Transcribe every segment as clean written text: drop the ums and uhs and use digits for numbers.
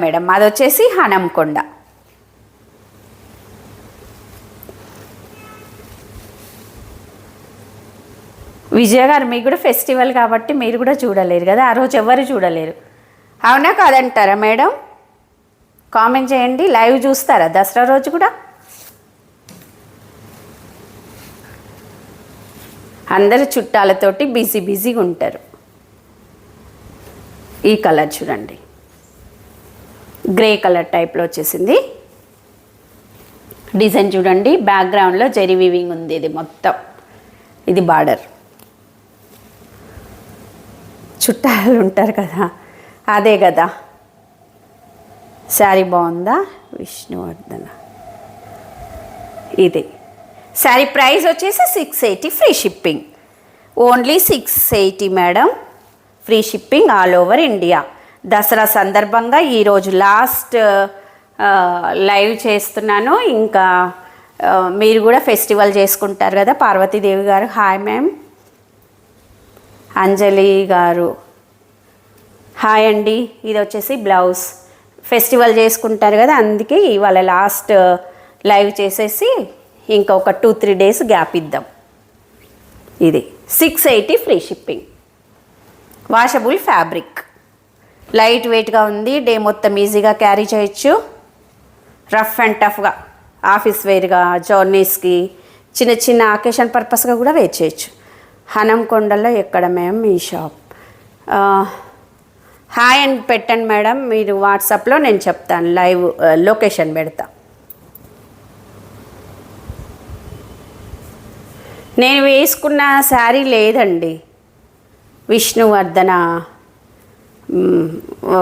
Madam అది వచ్చేసి హనంకొండ. విజయ గారు మీకు కూడా ఫెస్టివల్ కాబట్టి మీరు కూడా చూడలేరు కదా, ఆ రోజు ఎవరు చూడలేరు. అవునా కాదంటారా మేడం? కామెంట్ చేయండి. లైవ్ చూస్తారా దసరా రోజు కూడా? అందరు చుట్టాలతోటి బిజీగా ఉంటారు. ఈ కలర్ చూడండి, గ్రే కలర్ టైప్లో వచ్చేసింది. డిజైన్ చూడండి, బ్యాక్గ్రౌండ్లో జరీ వీవింగ్ ఉంది. ఇది మొత్తం ఇది బార్డర్. చుట్టాలు ఉంటారు కదా, అదే కదా. శారీ బాగుందా? విష్ణువర్ధన. ఇది శారీ ప్రైస్ వచ్చేసి 680 free shipping. Only 680 madam, free shipping all over India. Dasara సందర్భంగా ఈరోజు లాస్ట్ లైవ్ చేస్తున్నాను. ఇంకా మీరు కూడా ఫెస్టివల్ చేసుకుంటారు కదా. పార్వతీదేవి గారు హాయ్ మ్యామ్. అంజలి గారు హాయ్ అండి. ఇది వచ్చేసి బ్లౌజ్. ఫెస్టివల్ చేసుకుంటారు కదా, అందుకే ఇవాళ లాస్ట్ లైవ్ చేసేసి ఇంకా ఒక 2-3 డేస్ గ్యాప్ ఇద్దాం. ఇది 680 free shipping. Washable fabric, light వెయిట్గా ఉంది. డే మొత్తం ఈజీగా క్యారీ చేయొచ్చు. రఫ్ అండ్ టఫ్గా ఆఫీస్ వేర్గా, జర్నీస్కి, చిన్న చిన్న అకేషన్ పర్పస్గా కూడా వేర్ చేయొచ్చు. హనంకొండలో ఎక్కడ మేము ఈ షాప్? హాయ్ అని పెట్టండి మేడం, మీరు వాట్సాప్లో నేను చెప్తాను, లైవ్ లొకేషన్ పెడతా. నేను వేసుకున్న శారీ లేదండి విష్ణువర్ధన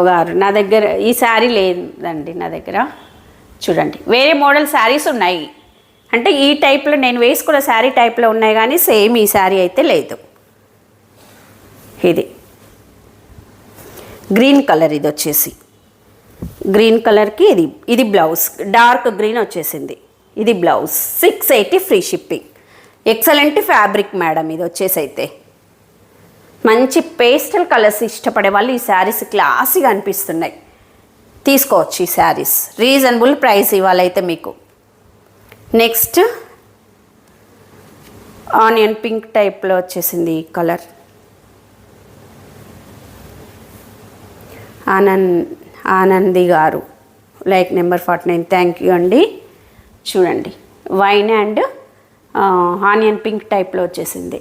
గారు, నా దగ్గర ఈ శారీ లేదండి నా దగ్గర. చూడండి, వేరే మోడల్ శారీస్ ఉన్నాయి, అంటే ఈ టైప్లో నేను వేసుకున్న శారీ టైప్లో ఉన్నాయి, కానీ సేమ్ ఈ శారీ అయితే లేదు. ఇది గ్రీన్ కలర్, ఇది వచ్చేసి గ్రీన్ కలర్కి ఇది బ్లౌజ్, డార్క్ గ్రీన్ వచ్చేసింది. ఇది blouse. 680 free shipping. Excellent fabric madam. ఇది వచ్చేసి అయితే మంచి పేస్టల్ కలర్స్ ఇష్టపడే వాళ్ళు ఈ శారీస్ క్లాసీగా అనిపిస్తున్నాయి, తీసుకోవచ్చు ఈ శారీస్. రీజనబుల్ ప్రైస్ ఇవాళైతే మీకు. నెక్స్ట్ ఆనియన్ పింక్ టైప్లో వచ్చేసింది ఈ కలర్. ఆనంది గారు లైక్ నెంబర్ 49, థ్యాంక్ యూ అండి. చూడండి, వైన్ అండ్ ఆనియన్ పింక్ టైప్లో వచ్చేసింది.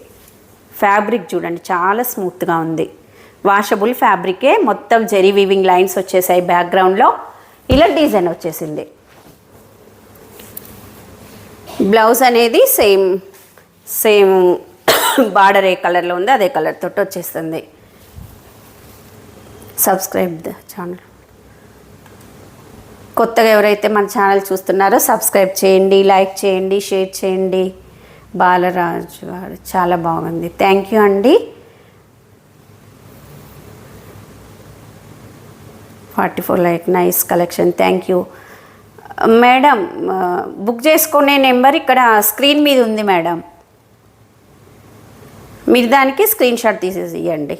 ఫ్యాబ్రిక్ చూడండి, చాలా స్మూత్గా ఉంది. వాషబుల్ ఫ్యాబ్రికే. మొత్తం జెరీ వీవింగ్ లైన్స్ వచ్చేసాయి. బ్యాక్గ్రౌండ్లో ఇలా డిజైన్ వచ్చేసింది. బ్లౌజ్ అనేది సేమ్ బార్డర్ ఏ కలర్లో ఉంది అదే కలర్ తోటి వచ్చేస్తుంది. Subscribe the channel. కొత్తగా ఎవరైతే మన ఛానల్ చూస్తున్నారో సబ్స్క్రైబ్ చేయండి, లైక్ చేయండి, షేర్ చేయండి. బాలరాజు గారు చాలా బాగుంది, థ్యాంక్ యూ అండి. 44 like, nice collection, thank you madam. Book చేసుకునే నెంబర్ ఇక్కడ స్క్రీన్ మీద ఉంది మేడం, మీరు దానికి స్క్రీన్ షాట్ తీసేసి ఇవ్వండి.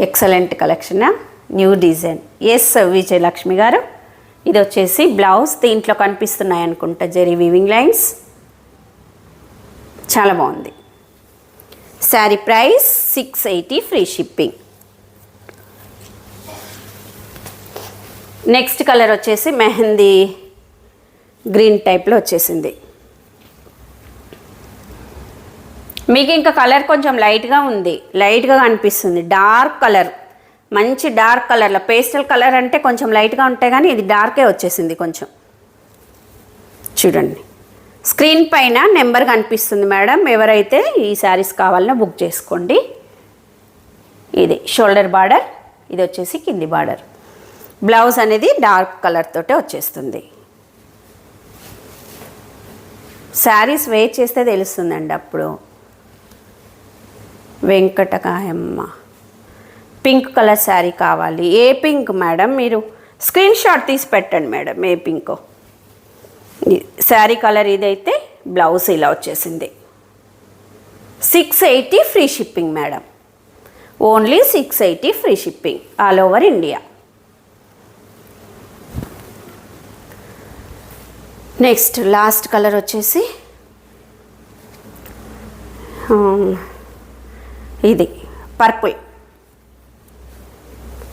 Excellent collection, new design. S Vijayalakshmi గారు. ఇది వచ్చేసి బ్లౌజ్. దీంట్లో కనిపిస్తున్నాయి అనుకుంటా జెరీ వీవింగ్ లైన్స్, చాలా బాగుంది. Sari price 680 free shipping. Next colour వచ్చేసి మెహందీ గ్రీన్ టైప్లో వచ్చేసింది. మీకు ఇంకా కలర్ కొంచెం లైట్గా ఉంది, లైట్గా కనిపిస్తుంది. డార్క్ కలర్, మంచి డార్క్ కలర్లో. పేస్టల్ కలర్ అంటే కొంచెం లైట్గా ఉంటాయి, కానీ ఇది డార్కే వచ్చేసింది కొంచెం. చూడండి, స్క్రీన్ పైన నెంబర్ కనిపిస్తుంది మేడం, ఎవరైతే ఈ శారీస్ కావాలనో బుక్ చేసుకోండి. ఇది షోల్డర్ బార్డర్, ఇది వచ్చేసి కింది బార్డర్. బ్లౌజ్ అనేది డార్క్ కలర్ తోటే వచ్చేస్తుంది. శారీస్ వేర్ చేస్తే తెలుస్తుందండి అప్పుడు. వెంకటకాయమ్మ పింక్ కలర్ శారీ కావాలి. ఏ పింక్ మేడం? మీరు స్క్రీన్ షాట్ తీసి పెట్టండి మేడం, ఏ పింకో. శారీ కలర్ ఇదైతే, బ్లౌజ్ ఇలా వచ్చేసింది. 680 free shipping madam, only 680 free shipping all over India. Next last colour వచ్చేసి ఇది పర్పుల్.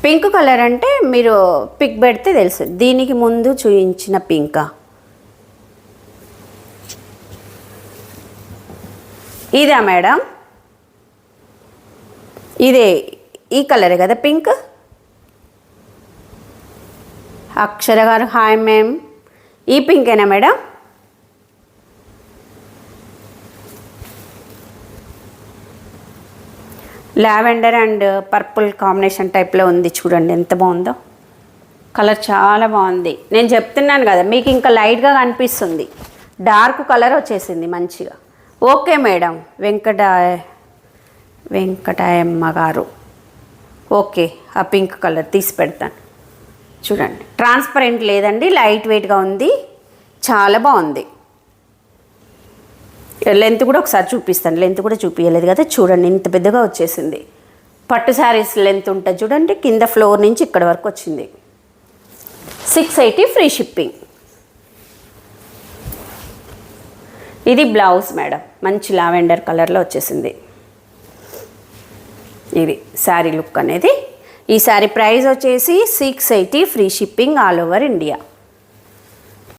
పింక్ కలర్ అంటే మీరు పిక్ పెడితే తెలుసు. దీనికి ముందు చూపించిన పింకా, ఇదా మేడం? ఇదే ఈ కలరే కదా పింక్. అక్షర గారు హాయ్ మ్యామ్, ఈ పింకేనా madam? Lavender and purple combination టైప్లో ఉంది చూడండి, ఎంత బాగుందో కలర్, చాలా బాగుంది. నేను చెప్తున్నాను కదా మీకు ఇంకా లైట్గా కనిపిస్తుంది, డార్క్ కలర్ వచ్చేసింది మంచిగా. ఓకే మేడం, వెంకటాయమ్మ గారు ఓకే, ఆ పింక్ కలర్ తీసి పెడతాను చూడండి. ట్రాన్స్పరెంట్ లేదండి, లైట్ వెయిట్గా ఉంది, చాలా బాగుంది. లెంత్ కూడా ఒకసారి చూపిస్తాను, లెంత్ కూడా చూపించలేదు కదా, చూడండి ఇంత పెద్దగా వచ్చేసింది. పట్టు శారీస్ లెంత్ ఉంటుంది చూడండి, కింద ఫ్లోర్ నుంచి ఇక్కడ వరకు వచ్చింది. 680 ఫ్రీ షిప్పింగ్. ఇది బ్లౌజ్ మేడం, మంచి లావెండర్ కలర్లో వచ్చేసింది. ఇది శారీ లుక్ అనేది. ఈ శారీ ప్రైస్ వచ్చేసి 680 free shipping all over India.